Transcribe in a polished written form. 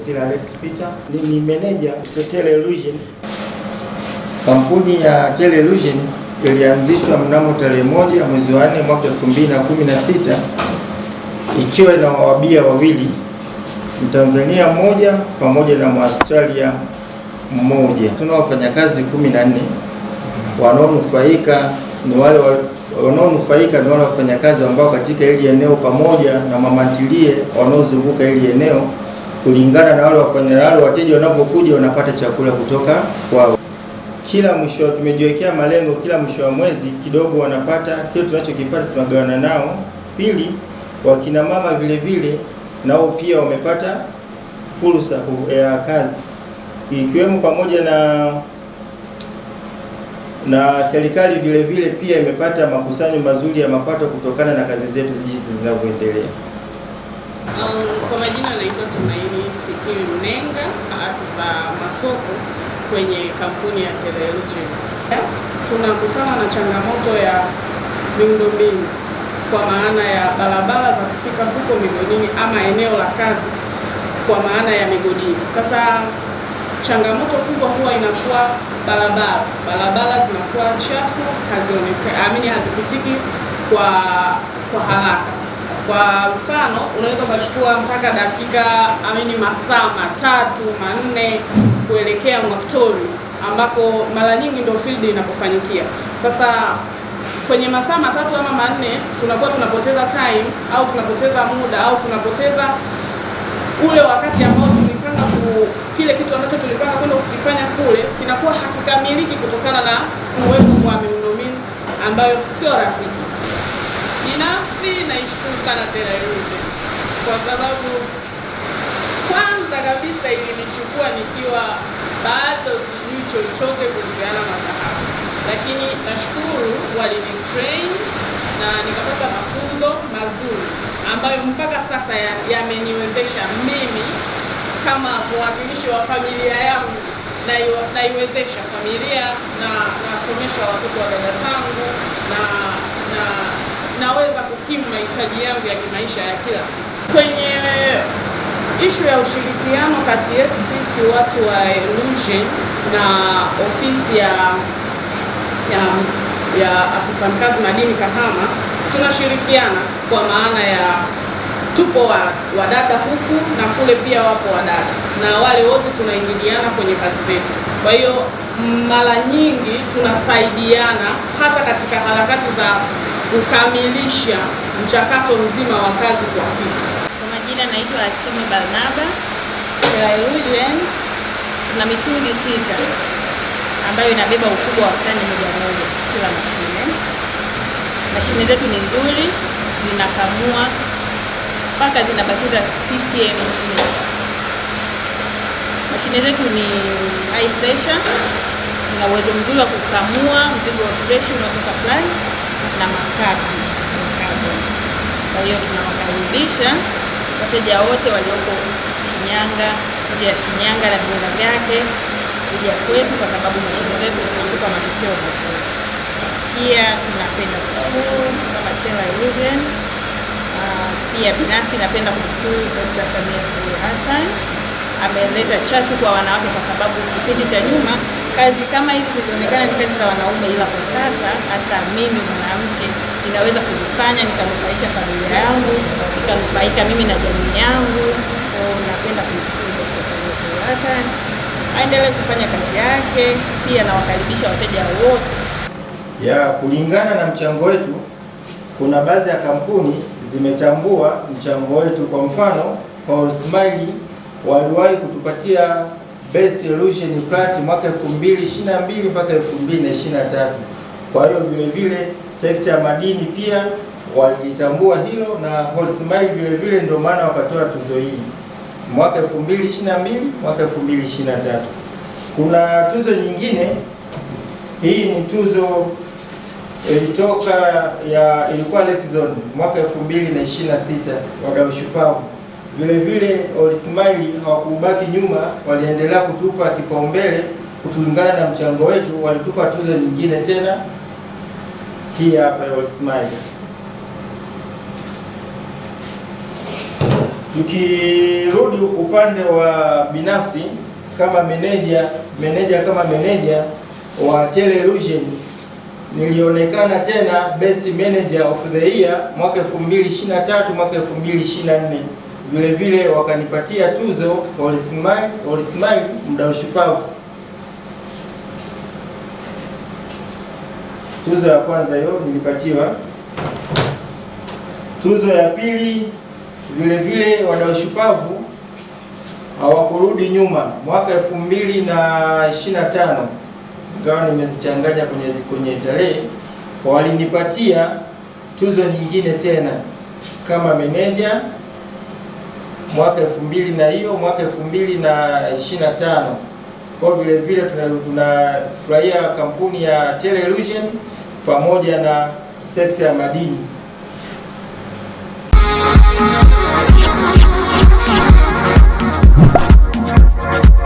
Sila Alex Peter, ni meneja Tele Illusion. Kampuni ya Tele Illusion ilianzishwa mnamo tarehe 1 mwezi wa 4 mwaka 2016 ikiwa na wabia wawili, Mtanzania mmoja pamoja na Mwaustralia mmoja. Tuna wafanyakazi 14. Wanaonufaika ni wale wafanyakazi ambao katika hili eneo pamoja na mamantilie wanaozunguka hili eneo, kulingana na wale wateja wanavyokuja wanapata chakula kutoka kwao. Kila mwisho tumejiwekea malengo, kila mwisho wa mwezi kidogo wanapata kile tunachokipata tunagawana nao. Pili, wakina mama vile vile nao pia wamepata fursa ya kazi, ikiwemo pamoja na serikali vile vile pia imepata makusanyo mazuri ya mapato kutokana na kazi zetu jinsi zinavyoendelea. Kwa majina naitwa Tumaini Fikiri Mnenga, afisa masoko kwenye kampuni ya Tele Illusion. Tunakutana na changamoto ya miundombinu kwa maana ya barabara za kufika huko migodini ama eneo la kazi kwa maana ya migodini. Sasa changamoto kubwa huwa inakuwa barabara zinakuwa chafu, hazipitiki kwa haraka. Kwa mfano, unaweza ukachukua mpaka masaa 3-4 kuelekea Mwaktori ambako mara nyingi ndio field inapofanyikia. Sasa kwenye masaa 3 ama 4 tunakuwa tunapoteza time au tunapoteza muda au tunapoteza ule wakati ambao tulipanga kile kitu ambacho tulipanga kwenda kukifanya kule kinakuwa hakikamiliki kutokana na uwepo wa miundombinu ambayo sio rafiki. Binafsi naishukuru sana Tele Illusion kwa sababu kwanza kabisa ilinichukua nikiwa bado sijui chochote kuhusiana na dhahabu, lakini nashukuru walinitrain na nikapata mafunzo mazuri ambayo mpaka sasa yameniwezesha mimi kama mwakilishi wa familia yangu naiwezesha familia na nasomesha watoto wa dada zangu na naweza kukimu mahitaji yangu ya kimaisha ya kila siku. Kwenye ishu ya ushirikiano kati yetu sisi watu wa Illusion na ofisi ya afisa mkazi madini Kahama, tunashirikiana kwa maana ya tupo wadada huku na kule pia wapo wadada, na wale wote tunaingiliana kwenye kazi zetu. Kwa hiyo mara nyingi tunasaidiana hata katika harakati za kukamilisha mchakato mzima wa kazi kwa siku. Kwa majina naitwa Asimi Barnaba. Tele Illusion tuna mitungi 6 ambayo inabeba ukubwa wa tani 100 kila mashine. Mashine zetu ni nzuri, zinakamua mpaka zinabakiza ppm. Mashine zetu ni high pressure, zina uwezo mzuri wa kukamua mzigo fresh unaotoka plant na makapi. Kwa hiyo tunawakaribisha wateja wote walioko Shinyanga, nje ya Shinyanga na viunga vyake kuja kwetu kwa sababu mashine zetu zinatupa matokeo mazuri. Pia tunapenda kushukuru kama Tele Illusion. Pia binafsi napenda kumshukuru Dr. Samia Suluhu Hassan, ameleta chachu kwa wanawake kwa sababu kipindi cha nyuma kazi kama hizi zilionekana ni kazi za wanaume, ila kwa sasa hata mimi mwanamke ninaweza kuzifanya nikanufaisha familia yangu, nikanufaika mimi na jamii yangu. Napenda kumshukuru Dr. Samia Suluhu Hassan, aendelee kufanya kazi yake. Pia nawakaribisha wateja wote. Kulingana na mchango wetu, kuna baadhi ya kampuni zimetambua mchango wetu. Kwa mfano, All Smile waliwahi kutupatia Best Illusion Plant mwaka 2022 mpaka 2023. Kwa hiyo vile vile sekta ya madini pia walitambua hilo, na All Smile vile vile ndio maana wakatoa tuzo hii mwaka 2022 mwaka 2023. Kuna tuzo nyingine, hii ni tuzo ilikuwa Lexon mwaka 2026, wadau shupavu. Vile vile All Smile hawakubaki nyuma, waliendelea kutupa kipaumbele kulingana na mchango wetu, walitupa tuzo nyingine tena, hii hapa All Smile. Tukirudi upande wa binafsi kama meneja wa Teleillusion, nilionekana tena Best Manager of the Year mwaka 2023 mwaka 2024. Vile vile wakanipatia tuzo All Smile mdau shupavu. Tuzo ya kwanza hiyo nilipatiwa. Tuzo ya pili vile vile wadau shupavu hawakurudi nyuma mwaka 2025, ingawa nimezichanganya kwenye tarehe, walinipatia tuzo nyingine tena kama meneja mwaka 2000 na hiyo mwaka 2025. Kwa vile vile tunafurahia kampuni ya Teleillusion pamoja na sekta ya madini.